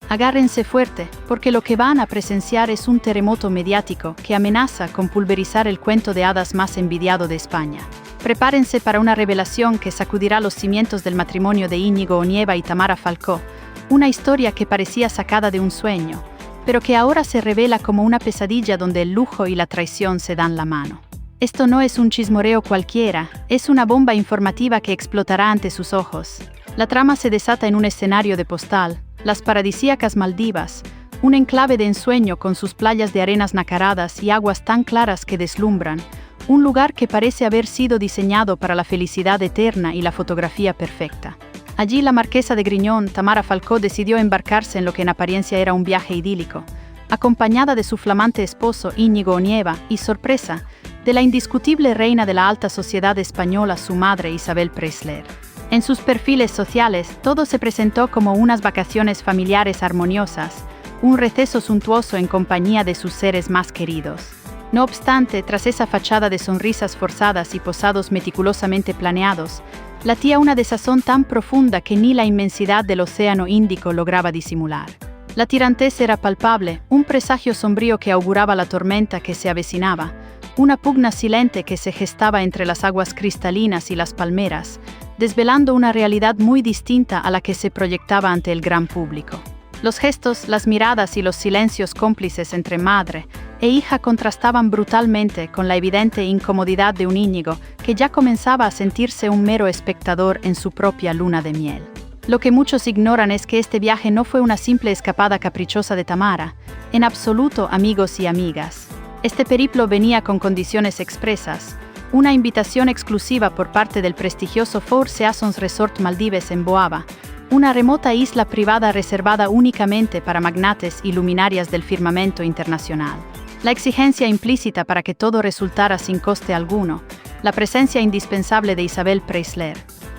Agárrense fuerte, porque lo que van a presenciar es un terremoto mediático que amenaza con pulverizar el cuento de hadas más envidiado de España. Prepárense para una revelación que sacudirá los cimientos del matrimonio de Íñigo Onieva y Tamara Falcó, una historia que parecía sacada de un sueño, pero que ahora se revela como una pesadilla donde el lujo y la traición se dan la mano. Esto no es un chismorreo cualquiera, es una bomba informativa que explotará ante sus ojos. La trama se desata en un escenario de postal, las paradisíacas Maldivas, un enclave de ensueño con sus playas de arenas nacaradas y aguas tan claras que deslumbran, un lugar que parece haber sido diseñado para la felicidad eterna y la fotografía perfecta. Allí la marquesa de Griñón, Tamara Falcó, decidió embarcarse en lo que en apariencia era un viaje idílico, acompañada de su flamante esposo Íñigo Onieva y, sorpresa, de la indiscutible reina de la alta sociedad española, su madre Isabel Preisler. En sus perfiles sociales, todo se presentó como unas vacaciones familiares armoniosas, un receso suntuoso en compañía de sus seres más queridos. No obstante, tras esa fachada de sonrisas forzadas y posados meticulosamente planeados, latía una desazón tan profunda que ni la inmensidad del océano Índico lograba disimular. La tirantez era palpable, un presagio sombrío que auguraba la tormenta que se avecinaba, una pugna silente que se gestaba entre las aguas cristalinas y las palmeras, desvelando una realidad muy distinta a la que se proyectaba ante el gran público. Los gestos, las miradas y los silencios cómplices entre madre e hija contrastaban brutalmente con la evidente incomodidad de un Íñigo que ya comenzaba a sentirse un mero espectador en su propia luna de miel. Lo que muchos ignoran es que este viaje no fue una simple escapada caprichosa de Tamara, en absoluto, amigos y amigas. Este periplo venía con condiciones expresas, una invitación exclusiva por parte del prestigioso Four Seasons Resort Maldives en Boava, una remota isla privada reservada únicamente para magnates y luminarias del firmamento internacional. La exigencia implícita para que todo resultara sin coste alguno, la presencia indispensable de Isabel Preisler.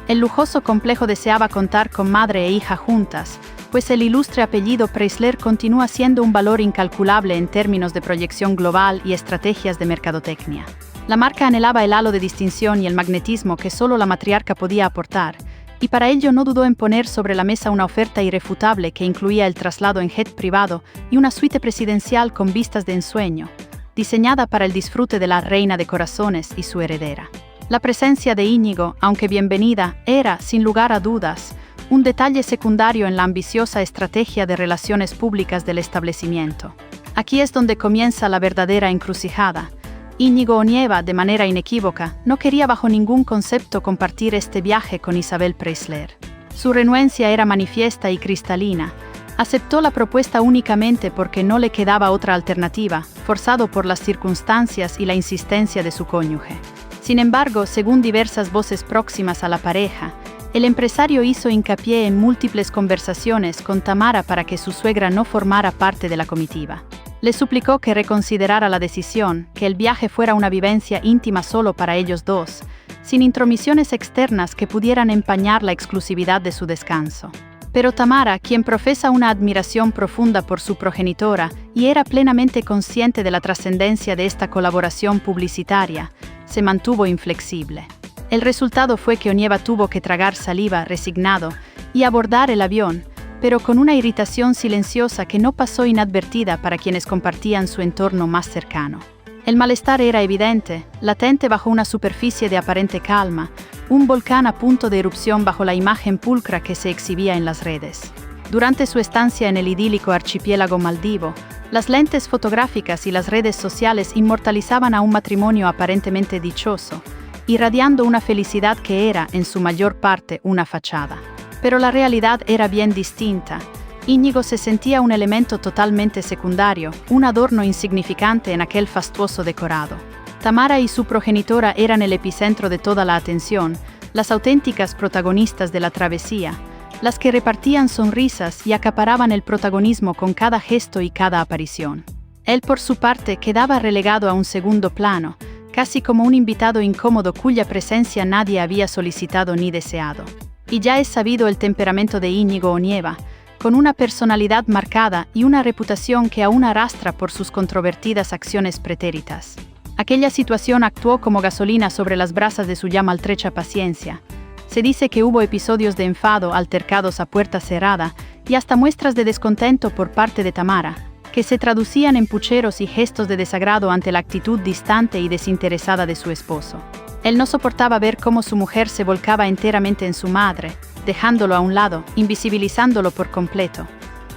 El lujoso complejo deseaba contar con madre e hija juntas, pues el ilustre apellido Preisler continúa siendo un valor incalculable en términos de proyección global y estrategias de mercadotecnia. La marca anhelaba el halo de distinción y el magnetismo que solo la matriarca podía aportar, y para ello no dudó en poner sobre la mesa una oferta irrefutable que incluía el traslado en jet privado y una suite presidencial con vistas de ensueño, diseñada para el disfrute de la reina de corazones y su heredera. La presencia de Íñigo, aunque bienvenida, era, sin lugar a dudas, un detalle secundario en la ambiciosa estrategia de relaciones públicas del establecimiento. Aquí es donde comienza la verdadera encrucijada. Íñigo Onieva, de manera inequívoca, no quería bajo ningún concepto compartir este viaje con Isabel Preisler. Su renuencia era manifiesta y cristalina. Aceptó la propuesta únicamente porque no le quedaba otra alternativa, forzado por las circunstancias y la insistencia de su cónyuge. Sin embargo, según diversas voces próximas a la pareja, el empresario hizo hincapié en múltiples conversaciones con Tamara para que su suegra no formara parte de la comitiva. Le suplicó que reconsiderara la decisión, que el viaje fuera una vivencia íntima solo para ellos dos, sin intromisiones externas que pudieran empañar la exclusividad de su descanso. Pero Tamara, quien profesa una admiración profunda por su progenitora y era plenamente consciente de la trascendencia de esta colaboración publicitaria, se mantuvo inflexible. El resultado fue que Onieva tuvo que tragar saliva resignado y abordar el avión, pero con una irritación silenciosa que no pasó inadvertida para quienes compartían su entorno más cercano. El malestar era evidente, latente bajo una superficie de aparente calma, un volcán a punto de erupción bajo la imagen pulcra que se exhibía en las redes. Durante su estancia en el idílico archipiélago maldivo, las lentes fotográficas y las redes sociales inmortalizaban a un matrimonio aparentemente dichoso, irradiando una felicidad que era, en su mayor parte, una fachada. Pero la realidad era bien distinta. Íñigo se sentía un elemento totalmente secundario, un adorno insignificante en aquel fastuoso decorado. Tamara y su progenitora eran el epicentro de toda la atención, las auténticas protagonistas de la travesía, las que repartían sonrisas y acaparaban el protagonismo con cada gesto y cada aparición. Él, por su parte, quedaba relegado a un segundo plano, casi como un invitado incómodo cuya presencia nadie había solicitado ni deseado. Y ya es sabido el temperamento de Íñigo Onieva, con una personalidad marcada y una reputación que aún arrastra por sus controvertidas acciones pretéritas. Aquella situación actuó como gasolina sobre las brasas de su ya maltrecha paciencia. Se dice que hubo episodios de enfado altercados a puerta cerrada y hasta muestras de descontento por parte de Tamara, que se traducían en pucheros y gestos de desagrado ante la actitud distante y desinteresada de su esposo. Él no soportaba ver cómo su mujer se volcaba enteramente en su madre, dejándolo a un lado, invisibilizándolo por completo.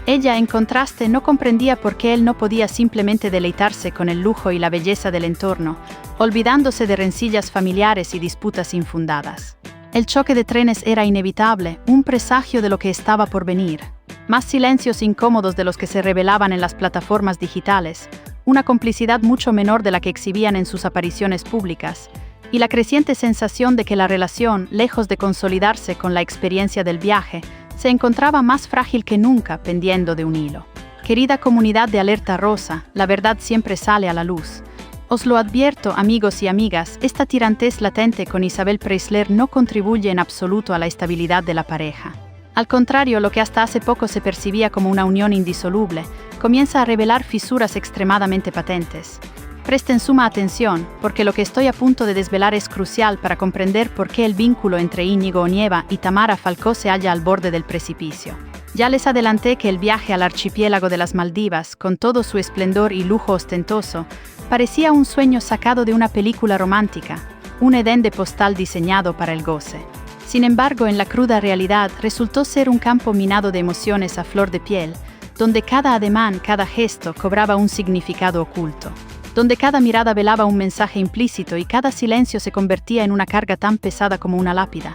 Ella, en contraste, no comprendía por qué él no podía simplemente deleitarse con el lujo y la belleza del entorno, olvidándose de rencillas familiares y disputas infundadas. El choque de trenes era inevitable, un presagio de lo que estaba por venir. Más silencios incómodos de los que se revelaban en las plataformas digitales, una complicidad mucho menor de la que exhibían en sus apariciones públicas, y la creciente sensación de que la relación, lejos de consolidarse con la experiencia del viaje, se encontraba más frágil que nunca pendiendo de un hilo. Querida comunidad de Alerta Rosa, la verdad siempre sale a la luz. Os lo advierto, amigos y amigas, esta tirantez latente con Isabel Preisler no contribuye en absoluto a la estabilidad de la pareja. Al contrario, lo que hasta hace poco se percibía como una unión indisoluble, comienza a revelar fisuras extremadamente patentes. Presten suma atención, porque lo que estoy a punto de desvelar es crucial para comprender por qué el vínculo entre Íñigo Onieva y Tamara Falcó se halla al borde del precipicio. Ya les adelanté que el viaje al archipiélago de las Maldivas, con todo su esplendor y lujo ostentoso, parecía un sueño sacado de una película romántica, un Edén de postal diseñado para el goce. Sin embargo, en la cruda realidad resultó ser un campo minado de emociones a flor de piel, donde cada ademán, cada gesto cobraba un significado oculto, donde cada mirada velaba un mensaje implícito y cada silencio se convertía en una carga tan pesada como una lápida.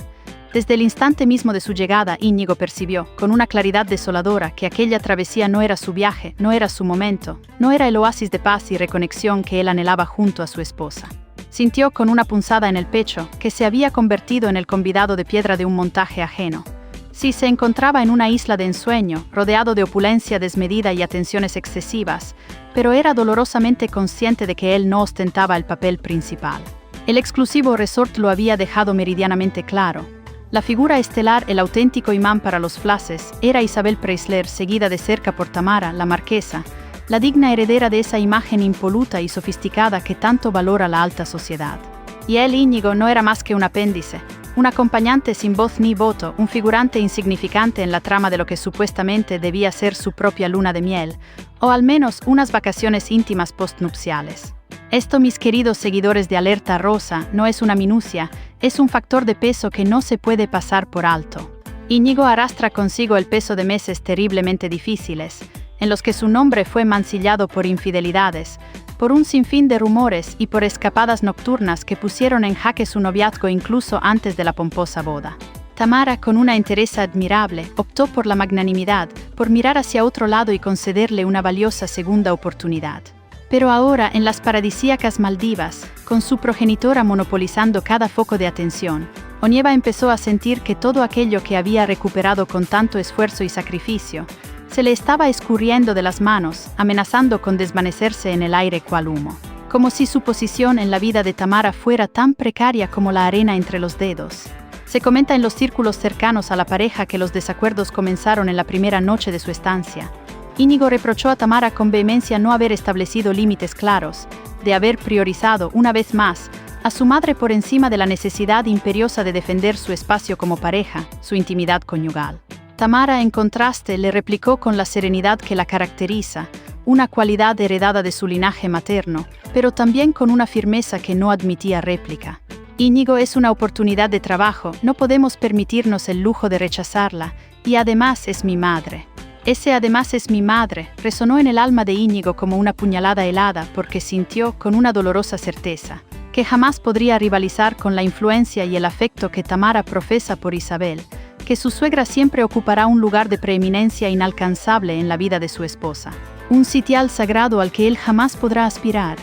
Desde el instante mismo de su llegada, Íñigo percibió, con una claridad desoladora, que aquella travesía no era su viaje, no era su momento, no era el oasis de paz y reconexión que él anhelaba junto a su esposa. Sintió con una punzada en el pecho que se había convertido en el convidado de piedra de un montaje ajeno. Sí, se encontraba en una isla de ensueño, rodeado de opulencia desmedida y atenciones excesivas, pero era dolorosamente consciente de que él no ostentaba el papel principal. El exclusivo resort lo había dejado meridianamente claro. La figura estelar, el auténtico imán para los flashes, era Isabel Preisler, seguida de cerca por Tamara, la marquesa, la digna heredera de esa imagen impoluta y sofisticada que tanto valora la alta sociedad. Y él, Íñigo, no era más que un apéndice, un acompañante sin voz ni voto, un figurante insignificante en la trama de lo que supuestamente debía ser su propia luna de miel, o al menos unas vacaciones íntimas postnupciales. Esto, mis queridos seguidores de Alerta Rosa, no es una minucia, es un factor de peso que no se puede pasar por alto. Íñigo arrastra consigo el peso de meses terriblemente difíciles, en los que su nombre fue mancillado por infidelidades, por un sinfín de rumores y por escapadas nocturnas que pusieron en jaque su noviazgo incluso antes de la pomposa boda. Tamara, con una entereza admirable, optó por la magnanimidad, por mirar hacia otro lado y concederle una valiosa segunda oportunidad. Pero ahora, en las paradisíacas Maldivas, con su progenitora monopolizando cada foco de atención, Onieva empezó a sentir que todo aquello que había recuperado con tanto esfuerzo y sacrificio, se le estaba escurriendo de las manos, amenazando con desvanecerse en el aire cual humo. Como si su posición en la vida de Tamara fuera tan precaria como la arena entre los dedos. Se comenta en los círculos cercanos a la pareja que los desacuerdos comenzaron en la primera noche de su estancia. Íñigo reprochó a Tamara con vehemencia no haber establecido límites claros, de haber priorizado, una vez más, a su madre por encima de la necesidad imperiosa de defender su espacio como pareja, su intimidad conyugal. Tamara, en contraste, le replicó con la serenidad que la caracteriza, una cualidad heredada de su linaje materno, pero también con una firmeza que no admitía réplica. Íñigo es una oportunidad de trabajo, no podemos permitirnos el lujo de rechazarla, y además es mi madre. Ese además es mi madre resonó en el alma de Íñigo como una puñalada helada porque sintió, con una dolorosa certeza, que jamás podría rivalizar con la influencia y el afecto que Tamara profesa por Isabel, que su suegra siempre ocupará un lugar de preeminencia inalcanzable en la vida de su esposa, un sitial sagrado al que él jamás podrá aspirar.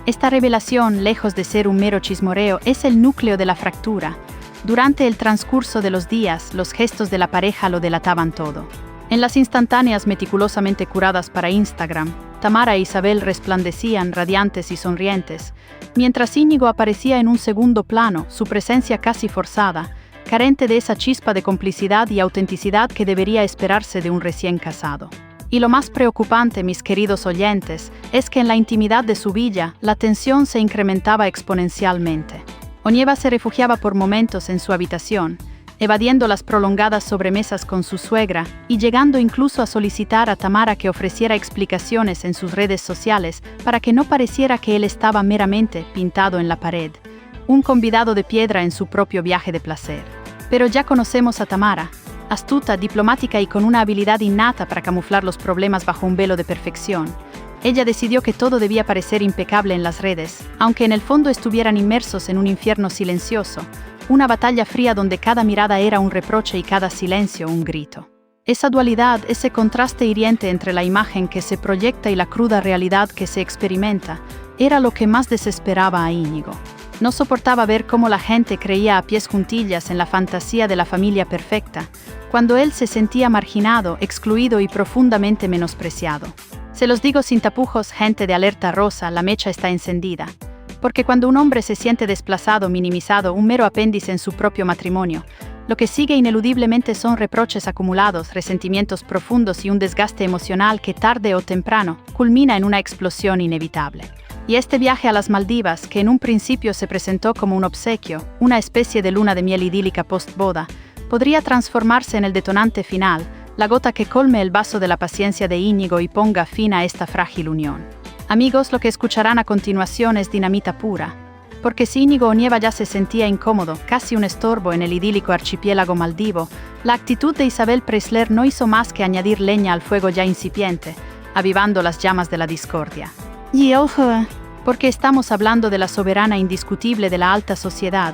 Esta revelación, lejos de ser un mero chismorreo, es el núcleo de la fractura. Durante el transcurso de los días, los gestos de la pareja lo delataban todo. En las instantáneas meticulosamente curadas para Instagram, Tamara e Isabel resplandecían radiantes y sonrientes, mientras Íñigo aparecía en un segundo plano, su presencia casi forzada, carente de esa chispa de complicidad y autenticidad que debería esperarse de un recién casado. Y lo más preocupante, mis queridos oyentes, es que en la intimidad de su villa, la tensión se incrementaba exponencialmente. Onieva se refugiaba por momentos en su habitación, evadiendo las prolongadas sobremesas con su suegra y llegando incluso a solicitar a Tamara que ofreciera explicaciones en sus redes sociales para que no pareciera que él estaba meramente pintado en la pared, un convidado de piedra en su propio viaje de placer. Pero ya conocemos a Tamara, astuta, diplomática y con una habilidad innata para camuflar los problemas bajo un velo de perfección. Ella decidió que todo debía parecer impecable en las redes, aunque en el fondo estuvieran inmersos en un infierno silencioso, una batalla fría donde cada mirada era un reproche y cada silencio un grito. Esa dualidad, ese contraste hiriente entre la imagen que se proyecta y la cruda realidad que se experimenta, era lo que más desesperaba a Íñigo. No soportaba ver cómo la gente creía a pies juntillas en la fantasía de la familia perfecta, cuando él se sentía marginado, excluido y profundamente menospreciado. Se los digo sin tapujos, gente de Alerta Rosa, la mecha está encendida. Porque cuando un hombre se siente desplazado, minimizado, un mero apéndice en su propio matrimonio, lo que sigue ineludiblemente son reproches acumulados, resentimientos profundos y un desgaste emocional que tarde o temprano culmina en una explosión inevitable. Y este viaje a las Maldivas, que en un principio se presentó como un obsequio, una especie de luna de miel idílica post-boda, podría transformarse en el detonante final, la gota que colme el vaso de la paciencia de Íñigo y ponga fin a esta frágil unión. Amigos, lo que escucharán a continuación es dinamita pura, porque si Íñigo Onieva ya se sentía incómodo, casi un estorbo en el idílico archipiélago maldivo, la actitud de Isabel Preisler no hizo más que añadir leña al fuego ya incipiente, avivando las llamas de la discordia. Y ojo, porque estamos hablando de la soberana indiscutible de la alta sociedad,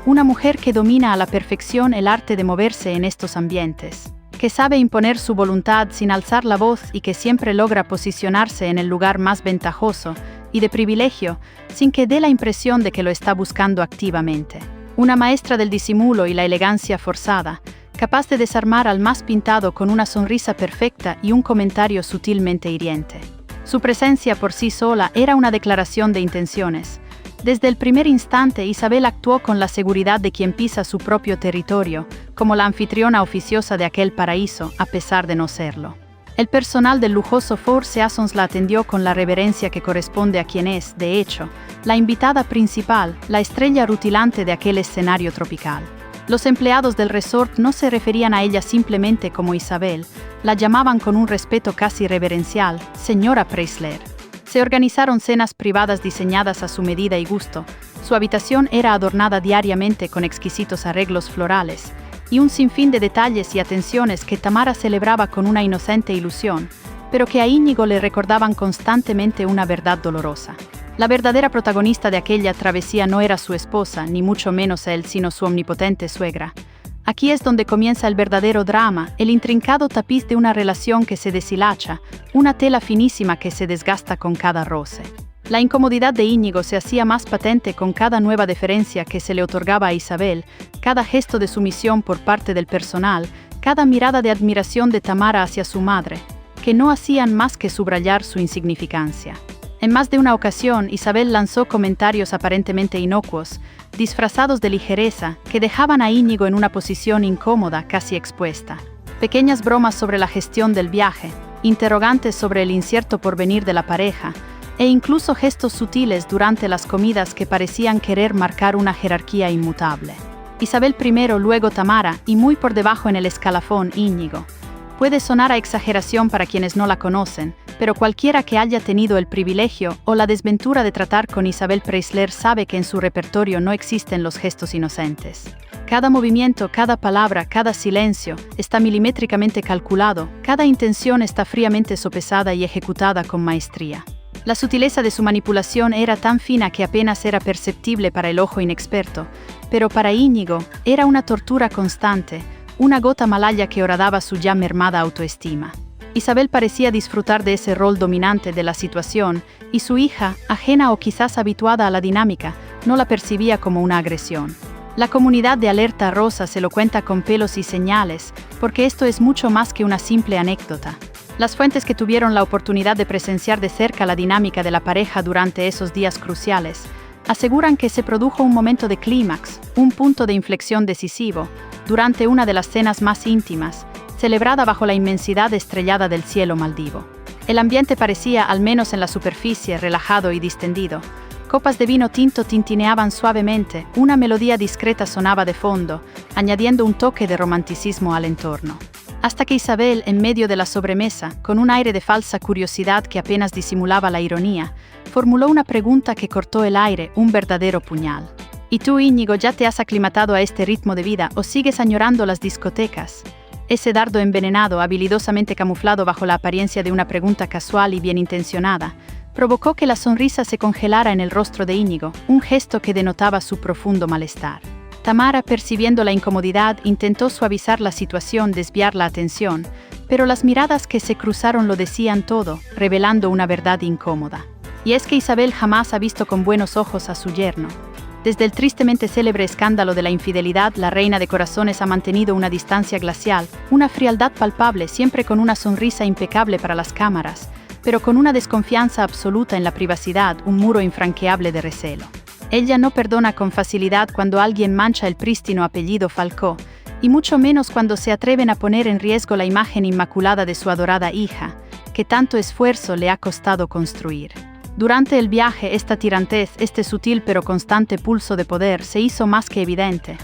una mujer que domina a la perfección el arte de moverse en estos ambientes, que sabe imponer su voluntad sin alzar la voz y que siempre logra posicionarse en el lugar más ventajoso y de privilegio, sin que dé la impresión de que lo está buscando activamente. Una maestra del disimulo y la elegancia forzada, capaz de desarmar al más pintado con una sonrisa perfecta y un comentario sutilmente hiriente. Su presencia por sí sola era una declaración de intenciones. Desde el primer instante, Isabel actuó con la seguridad de quien pisa su propio territorio, como la anfitriona oficiosa de aquel paraíso, a pesar de no serlo. El personal del lujoso Four Seasons la atendió con la reverencia que corresponde a quien es, de hecho, la invitada principal, la estrella rutilante de aquel escenario tropical. Los empleados del resort no se referían a ella simplemente como Isabel, la llamaban con un respeto casi reverencial, señora Preisler. Se organizaron cenas privadas diseñadas a su medida y gusto. Su habitación era adornada diariamente con exquisitos arreglos florales y un sinfín de detalles y atenciones que Tamara celebraba con una inocente ilusión, pero que a Íñigo le recordaban constantemente una verdad dolorosa. La verdadera protagonista de aquella travesía no era su esposa, ni mucho menos él, sino su omnipotente suegra. Aquí es donde comienza el verdadero drama, el intrincado tapiz de una relación que se deshilacha, una tela finísima que se desgasta con cada roce. La incomodidad de Íñigo se hacía más patente con cada nueva deferencia que se le otorgaba a Isabel, cada gesto de sumisión por parte del personal, cada mirada de admiración de Tamara hacia su madre, que no hacían más que subrayar su insignificancia. En más de una ocasión, Isabel lanzó comentarios aparentemente inocuos, disfrazados de ligereza, que dejaban a Íñigo en una posición incómoda, casi expuesta. Pequeñas bromas sobre la gestión del viaje, interrogantes sobre el incierto porvenir de la pareja, e incluso gestos sutiles durante las comidas que parecían querer marcar una jerarquía inmutable. Isabel primero, luego Tamara, y muy por debajo en el escalafón Íñigo. Puede sonar a exageración para quienes no la conocen, pero cualquiera que haya tenido el privilegio o la desventura de tratar con Isabel Preisler sabe que en su repertorio no existen los gestos inocentes. Cada movimiento, cada palabra, cada silencio está milimétricamente calculado, cada intención está fríamente sopesada y ejecutada con maestría. La sutileza de su manipulación era tan fina que apenas era perceptible para el ojo inexperto, pero para Íñigo era una tortura constante, una gota malaya que horadaba su ya mermada autoestima. Isabel parecía disfrutar de ese rol dominante de la situación, y su hija, ajena o quizás habituada a la dinámica, no la percibía como una agresión. La comunidad de Alerta Rosa se lo cuenta con pelos y señales, porque esto es mucho más que una simple anécdota. Las fuentes que tuvieron la oportunidad de presenciar de cerca la dinámica de la pareja durante esos días cruciales, aseguran que se produjo un momento de clímax, un punto de inflexión decisivo, durante una de las cenas más íntimas, celebrada bajo la inmensidad estrellada del cielo maldivo. El ambiente parecía, al menos en la superficie, relajado y distendido, Copas de vino tinto tintineaban suavemente, una melodía discreta sonaba de fondo, añadiendo un toque de romanticismo al entorno. Hasta que Isabel, en medio de la sobremesa, con un aire de falsa curiosidad que apenas disimulaba la ironía, formuló una pregunta que cortó el aire, un verdadero puñal. ¿Y tú, Íñigo, ya te has aclimatado a este ritmo de vida o sigues añorando las discotecas? Ese dardo envenenado, habilidosamente camuflado bajo la apariencia de una pregunta casual y bien intencionada, provocó que la sonrisa se congelara en el rostro de Íñigo, un gesto que denotaba su profundo malestar. Tamara, percibiendo la incomodidad, intentó suavizar la situación, desviar la atención, pero las miradas que se cruzaron lo decían todo, revelando una verdad incómoda. Y es que Isabel jamás ha visto con buenos ojos a su yerno. Desde el tristemente célebre escándalo de la infidelidad, la reina de corazones ha mantenido una distancia glacial, una frialdad palpable, siempre con una sonrisa impecable para las cámaras, pero con una desconfianza absoluta en la privacidad, un muro infranqueable de recelo. Ella no perdona con facilidad cuando alguien mancha el prístino apellido Falcó, y mucho menos cuando se atreven a poner en riesgo la imagen inmaculada de su adorada hija, que tanto esfuerzo le ha costado construir. Durante el viaje, esta tirantez, este sutil pero constante pulso de poder, se hizo más que evidente.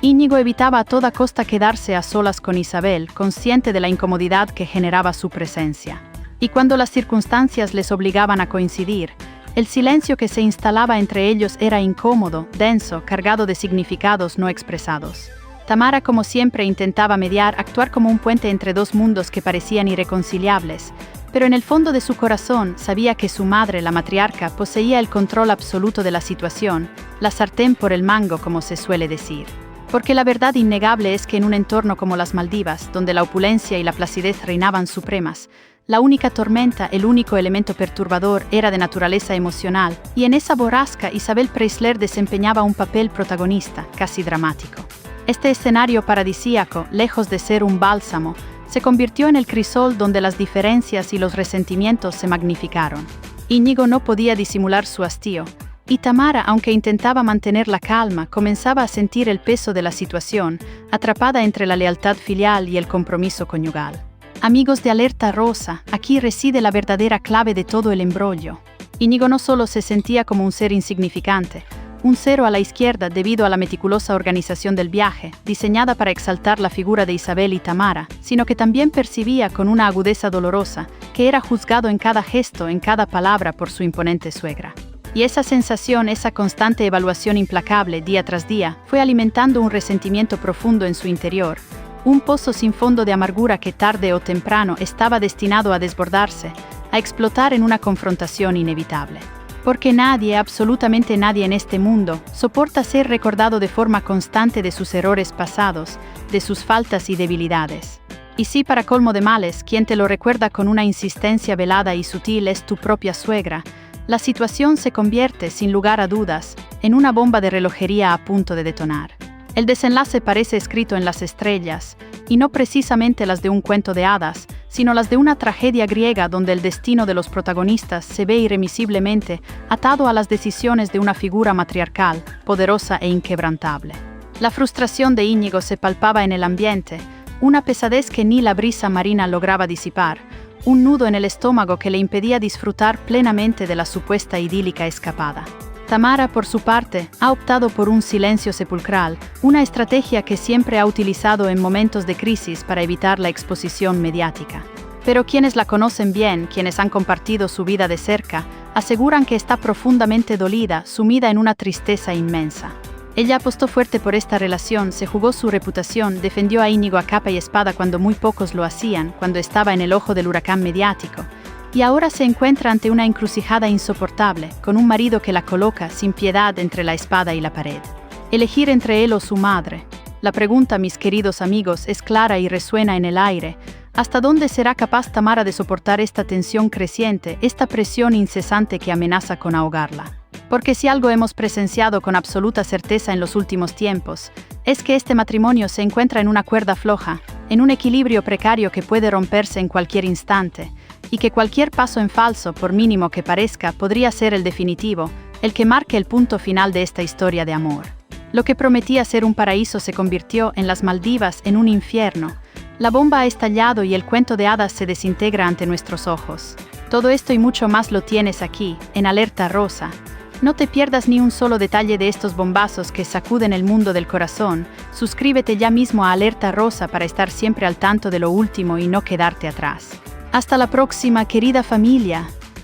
Íñigo evitaba a toda costa quedarse a solas con Isabel, consciente de la incomodidad que generaba su presencia. Y cuando las circunstancias les obligaban a coincidir, el silencio que se instalaba entre ellos era incómodo, denso, cargado de significados no expresados. Tamara, como siempre, intentaba mediar, actuar como un puente entre dos mundos que parecían irreconciliables, pero en el fondo de su corazón sabía que su madre, la matriarca, poseía el control absoluto de la situación, la sartén por el mango, como se suele decir. Porque la verdad innegable es que en un entorno como las Maldivas, donde la opulencia y la placidez reinaban supremas, la única tormenta, el único elemento perturbador, era de naturaleza emocional, y en esa borrasca Isabel Preisler desempeñaba un papel protagonista, casi dramático. Este escenario paradisíaco, lejos de ser un bálsamo, se convirtió en el crisol donde las diferencias y los resentimientos se magnificaron. Íñigo no podía disimular su hastío, y Tamara, aunque intentaba mantener la calma, comenzaba a sentir el peso de la situación, atrapada entre la lealtad filial y el compromiso conyugal. Amigos de Alerta Rosa, aquí reside la verdadera clave de todo el embrollo. Íñigo no solo se sentía como un ser insignificante, un cero a la izquierda debido a la meticulosa organización del viaje, diseñada para exaltar la figura de Isabel y Tamara, sino que también percibía con una agudeza dolorosa que era juzgado en cada gesto, en cada palabra por su imponente suegra. Y esa sensación, esa constante evaluación implacable día tras día, fue alimentando un resentimiento profundo en su interior, un pozo sin fondo de amargura que tarde o temprano estaba destinado a desbordarse, a explotar en una confrontación inevitable. Porque nadie, absolutamente nadie en este mundo, soporta ser recordado de forma constante de sus errores pasados, de sus faltas y debilidades. Y si para colmo de males, quien te lo recuerda con una insistencia velada y sutil es tu propia suegra, la situación se convierte, sin lugar a dudas, en una bomba de relojería a punto de detonar. El desenlace parece escrito en las estrellas, y no precisamente las de un cuento de hadas, sino las de una tragedia griega donde el destino de los protagonistas se ve irremisiblemente atado a las decisiones de una figura matriarcal, poderosa e inquebrantable. La frustración de Íñigo se palpaba en el ambiente, una pesadez que ni la brisa marina lograba disipar, un nudo en el estómago que le impedía disfrutar plenamente de la supuesta idílica escapada. Tamara, por su parte, ha optado por un silencio sepulcral, una estrategia que siempre ha utilizado en momentos de crisis para evitar la exposición mediática. Pero quienes la conocen bien, quienes han compartido su vida de cerca, aseguran que está profundamente dolida, sumida en una tristeza inmensa. Ella apostó fuerte por esta relación, se jugó su reputación, defendió a Íñigo a capa y espada cuando muy pocos lo hacían, cuando estaba en el ojo del huracán mediático. Y ahora se encuentra ante una encrucijada insoportable, con un marido que la coloca sin piedad entre la espada y la pared. Elegir entre él o su madre. La pregunta, mis queridos amigos, es clara y resuena en el aire. ¿Hasta dónde será capaz Tamara de soportar esta tensión creciente, esta presión incesante que amenaza con ahogarla? Porque si algo hemos presenciado con absoluta certeza en los últimos tiempos, es que este matrimonio se encuentra en una cuerda floja, en un equilibrio precario que puede romperse en cualquier instante, y que cualquier paso en falso, por mínimo que parezca, podría ser el definitivo, el que marque el punto final de esta historia de amor. Lo que prometía ser un paraíso se convirtió, en las Maldivas, en un infierno. La bomba ha estallado y el cuento de hadas se desintegra ante nuestros ojos. Todo esto y mucho más lo tienes aquí, en Alerta Rosa. No te pierdas ni un solo detalle de estos bombazos que sacuden el mundo del corazón. Suscríbete ya mismo a Alerta Rosa para estar siempre al tanto de lo último y no quedarte atrás. Hasta la próxima, querida familia.